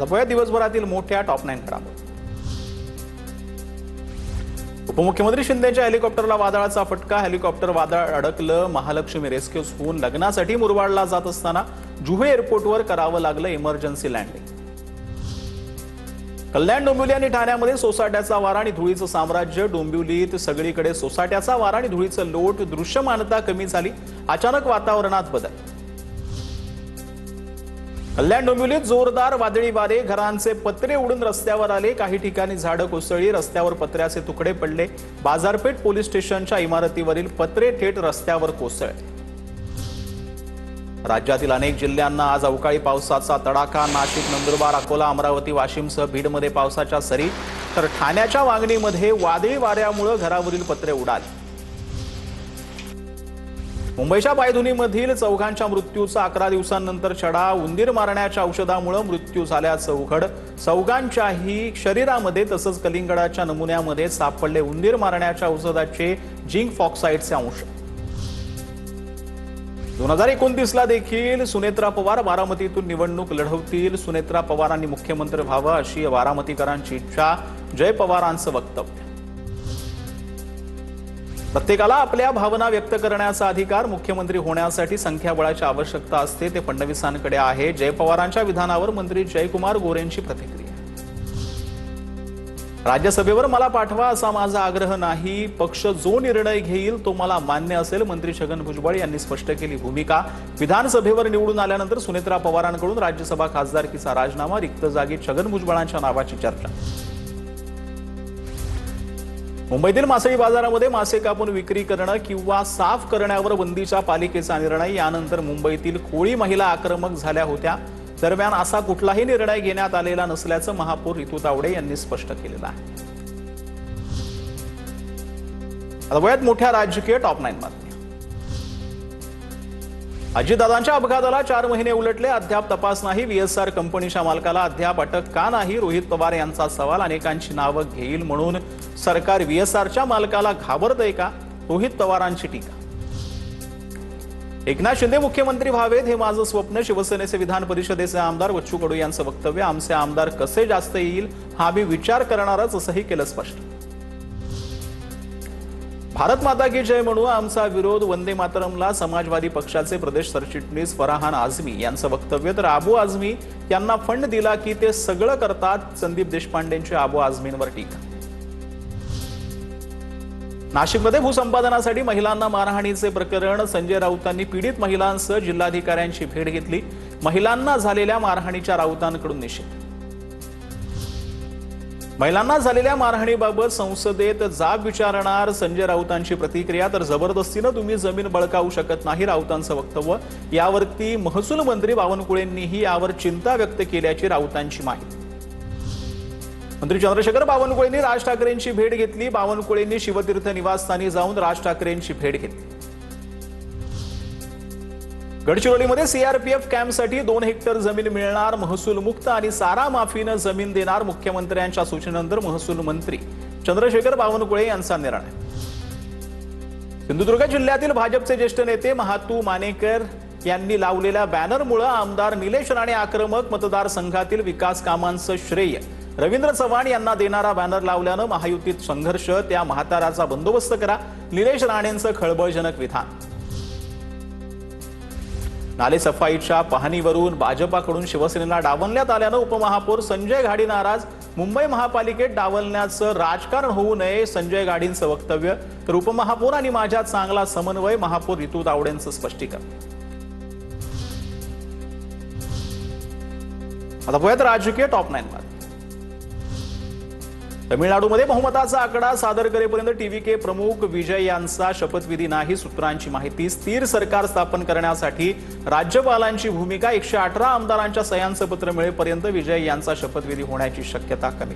आता बघूया दिवसभरातील मोठ्या टॉप 9 घडामोडी। उपमुख्यमंत्री शिंदेच्या हेलिकॉप्टरला वादळाचा फटका। हेलिकॉप्टर वादळ अडकलं। महालक्ष्मी रेस्क्यूहून लग्नासाठी मुरबाडला जात असताना जुहे एअरपोर्टवर करावं लागलं इमर्जन्सी लँडिंग। कल्याण, डोंबिवली आणि ठाण्यामध्ये सोसाट्याचा वारा आणि धुळीचं साम्राज्य। डोंबिवलीत सगळीकडे सोसाट्याचा वारा आणि धुळीचं लोट। दृश्यमानता कमी झाली। अचानक वातावरणात बदल। कल्याण, डोंबिवलीत जोरदार वादळी वारे। घरांचे पत्रे उडून रस्त्यावर आले। काही ठिकाणी झाडं कोसळली। रस्त्यावर पत्र्याचे तुकडे पडले। बाजारपेठ पोलीस स्टेशनच्या इमारतीवरील पत्रे थेट रस्त्यावर कोसळले। राज्यातील अनेक जिल्ह्यांना आज अवकाळी पावसाचा तडाखा। नाशिक, नंदुरबार, अकोला, अमरावती, वाशिमसह बीडमध्ये पावसाच्या सरी, तर ठाण्याच्या वांगणीमध्ये वादळी वाऱ्यामुळे घरावरील पत्रे उडाले। मुंबईच्या पायधुनीमधील चौघांच्या मृत्यूचा 11 दिवसांनंतर छडा। उंदीर मारण्याच्या औषधामुळे मृत्यू झाल्याचं उघड। चौघांच्याही शरीरामध्ये तसंच कलिंगडाच्या नमुन्यामध्ये सापडले उंदीर मारण्याच्या औषधाचे झिंक फॉक्साइडचे अंश। 2029ला देखील सुनेत्रा पवार बारामतीतून निवडणूक लढवतील। सुनेत्रा पवारांनी मुख्यमंत्री व्हावं अशी बारामतीकरांची इच्छा। जय पवारांचं वक्तव्य। प्रत्येकाला आपल्या भावना व्यक्त करण्याचा अधिकार। मुख्यमंत्री होण्यासाठी संख्याबळाची आवश्यकता असते, ते फडणवीसांकडे आहे। जय पवारांच्या विधानावर मंत्री जयकुमार गोरेंची प्रतिक्रिया। राज्यसभेवर मला पाठवा असा माझा आग्रह नाही। पक्ष जो निर्णय घेईल तो मला मान्य असेल, मंत्री छगन भुजबळ यांनी स्पष्ट केली भूमिका। विधानसभेवर निवडून आल्यानंतर सुनेत्रा पवारांकडून राज्यसभा खासदारकीचा राजीनामा। रिक्त जागी छगन भुजबळांच्या नावाची चर्चा। मुंबईतील मासळी बाजारामध्ये मासे कापून विक्री करणं किंवा साफ करण्यावर बंदीच्या पालिकेचा निर्णय। यानंतर मुंबईतील कोळी महिला आक्रमक झाल्या होत्या। दरम्यान असा कुठलाही निर्णय घेण्यात आलेला नसल्याचं महापौर रितू तावडे यांनी स्पष्ट केलेलं आहे। आता वयात मोठ्या राजकीय टॉप 9 बातम्या। अजितदादांच्या अपघाताला 4 महिने उलटले, अद्याप तपास नाही। VSR कंपनीच्या मालकाला अद्याप अटक का नाही? रोहित पवार यांचा सवाल। अनेकांची नावं घेईल म्हणून सरकार VSRच्या मालकाला घाबरतंय का? रोहित पवारांची टीका। एकनाथ शिंदे मुख्यमंत्री व्हावेत हे माझं स्वप्न। शिवसेनेचे विधान परिषदेचे आमदार बच्चू कडू यांचं वक्तव्य। आमचे आमदार कसे जास्त येईल हा मी विचार करणारच असंही केलं स्पष्ट। भारत माता की जय म्हणू आमचा विरोध वंदे मातरमला। समाजवादी पक्षाचे प्रदेश सरचिटणीस फराहान आझमी यांचं वक्तव्य। तर अबू आझमी यांना फंड दिला की ते सगळं करतात। संदीप देशपांडेंची अबू आझमींवर टीका। नाशिकमध्ये भूसंपादनासाठी महिलांना मारहाणीचे प्रकरण। संजय राऊतांनी पीडित महिलांसह जिल्हाधिकाऱ्यांची भेट घेतली। महिलांना झालेल्या मारहाणीच्या राऊतांकडून निषेध। महिलांना झालेल्या मारहाणीबाबत संसदेत जाब विचारणार संजय राऊतांची प्रतिक्रिया। तर जबरदस्तीनं तुम्ही जमीन बळकावू शकत नाही, राऊतांचं वक्तव्य। यावरती महसूल मंत्री बावनकुळेंनीही यावर चिंता व्यक्त केल्याची राऊतांची माहिती। मंत्री चंद्रशेखर बावनकुळेंनी राज ठाकरेंची भेट घेतली। बावनकुळेंनी शिवतीर्थ निवासस्थानी जाऊन राज ठाकरेंची भेट घेतली। गडचिरोलीमध्ये CRPF कॅम्पसाठी 2 हेक्टर जमीन मिळणार। महसूल मुक्त आणि सारा माफीनं जमीन देणार। मुख्यमंत्र्यांच्या सूचनेनंतर महसूल मंत्री चंद्रशेखर बावनकुळे यांचा निर्णय। सिंधुदुर्ग जिल्ह्यातील भाजपचे ज्येष्ठ नेते महातू मानेकर यांनी लावलेल्या बॅनरमुळे आमदार निलेश राणे आक्रमक। मतदारसंघातील विकास कामांचं श्रेय रवींद्र चव्हाण यांना देणारा बॅनर लावल्यानं महायुतीत संघर्ष। त्या म्हाताराचा बंदोबस्त करा, निलेश राणेंचं खळबळजनक विधान। नाले सफाईच्या पाहणीवरून भाजपाकडून शिवसेनेला डावलण्यात आल्यानं उपमहापौर संजय गाडी नाराज। मुंबई महापालिकेत डावलण्याचं राजकारण होऊ नये, संजय गाडींचं वक्तव्य। तर उपमहापौर आणि माझ्यात चांगला समन्वय, महापौर रितू तावडेंचं स्पष्टीकरण। आता बघूयात राजकीय टॉप 9 बातम्या। तमिळनाडूमध्ये बहुमताचा आकडा सादर करेपर्यंत TVK प्रमुख विजय यांचा शपथविधी नाही। सूत्रांची माहिती। स्थिर सरकार स्थापन करण्यासाठी राज्यपालांची भूमिका। 118 आमदारांच्या सह्यांचं पत्र मिळेपर्यंत विजय यांचा शपथविधी होण्याची शक्यता कमी।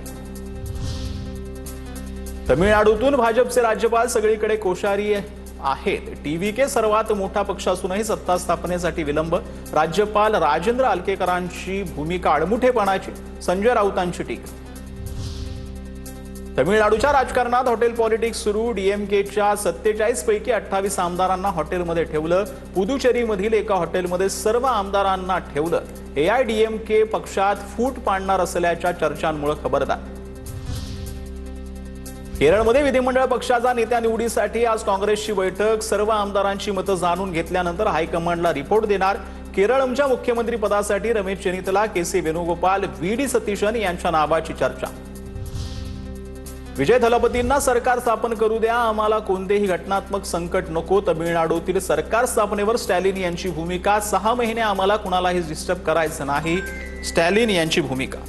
तमिळनाडूतून भाजपचे राज्यपाल सगळीकडे कोश्यारी आहेत। TVK सर्वात मोठा पक्ष असूनही सत्ता स्थापनेसाठी विलंब। राज्यपाल राजेंद्र आलकेकरांची भूमिका आडमुठेपणाची। संजय राऊतांची टीका। तमिळनाडूच्या राजकारणात हॉटेल पॉलिटिक्स सुरू। DMKच्या 47 पैकी 28 आमदारांना हॉटेलमध्ये ठेवलं। पुदुचेरीमधील एका हॉटेलमध्ये सर्व आमदारांना ठेवलं। AIADMK पक्षात फूट पाडणार असल्याच्या चर्चांमुळे खबरदार. केरळमध्ये विधिमंडळ पक्षाच्या नेत्या निवडीसाठी आज काँग्रेसची बैठक. सर्व आमदारांची मतं जाणून घेतल्यानंतर हायकमांडला रिपोर्ट देणार. केरळच्या मुख्यमंत्री पदासाठी रमेश चेन्नितला, KC वेणुगोपाल, VD सतीशन यांच्या नावाची चर्चा. विजय थलपतींना सरकार स्थापन करू द्या, आम्हाला कोणतेही घटनात्मक संकट नको. तमिळनाडूतील सरकार स्थापनेवर स्टॅलिन यांची भूमिका. 6 महिने आम्हाला कुणालाही डिस्टर्ब करायचं नाही, स्टॅलिन यांची भूमिका.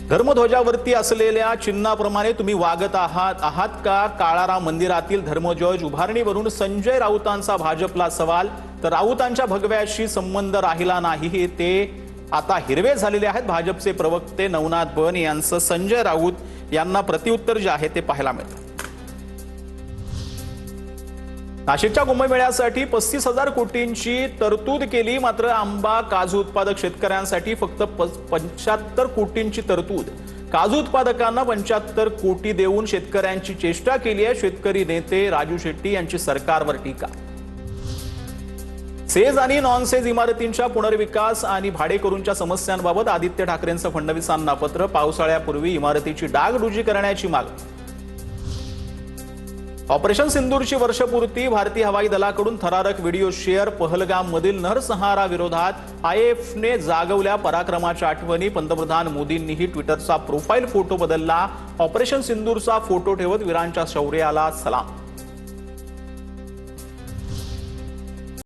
धर्मध्वजावरती असलेल्या चिन्हाप्रमाणे तुम्ही वागत आहात का? काळाराम मंदिरातील धर्मध्वज उभारणीवरून संजय राऊतांचा भाजपला सवाल. तर राऊतांच्या भगव्याशी संबंध राहिला नाही, ते आता हिरवे झालेले आहेत. भाजपचे प्रवक्ते नवनाथ बन यांचं संजय राऊत यांना प्रत्युत्तर जे आहे ते पाहायला मिळतं. नाशिकच्या कुंभमेळ्यासाठी 35,000 कोटींची तरतूद केली. मात्र आंबा काजू उत्पादक शेतकऱ्यांसाठी फक्त 75 कोटींची तरतूद. काजू उत्पादकांना 75 कोटी देऊन शेतकऱ्यांची चेष्टा केली आहे. शेतकरी नेते राजू शेट्टी यांची सरकारवर टीका. सेज आणि नॉन सेज इमारतींच्या पुनर्विकास आणि भाडेकरूंच्या समस्यांबाबत आदित्य ठाकरेंचं फडणवीसांना पत्र. पावसाळ्यापूर्वी इमारतीची डागडुजी करण्याची मागणी. ऑपरेशन सिंदूरची वर्षपूर्ती. भारतीय हवाई दलाकडून थरारक व्हिडिओ शेअर. पहलगाममधील नरसंहारा विरोधात IAFने जागवल्या पराक्रमाच्या आठवणी. पंतप्रधान मोदींनीही ट्विटरचा प्रोफाईल फोटो बदलला. ऑपरेशन सिंदूरचा फोटो ठेवत वीरांच्या शौर्याला सलाम.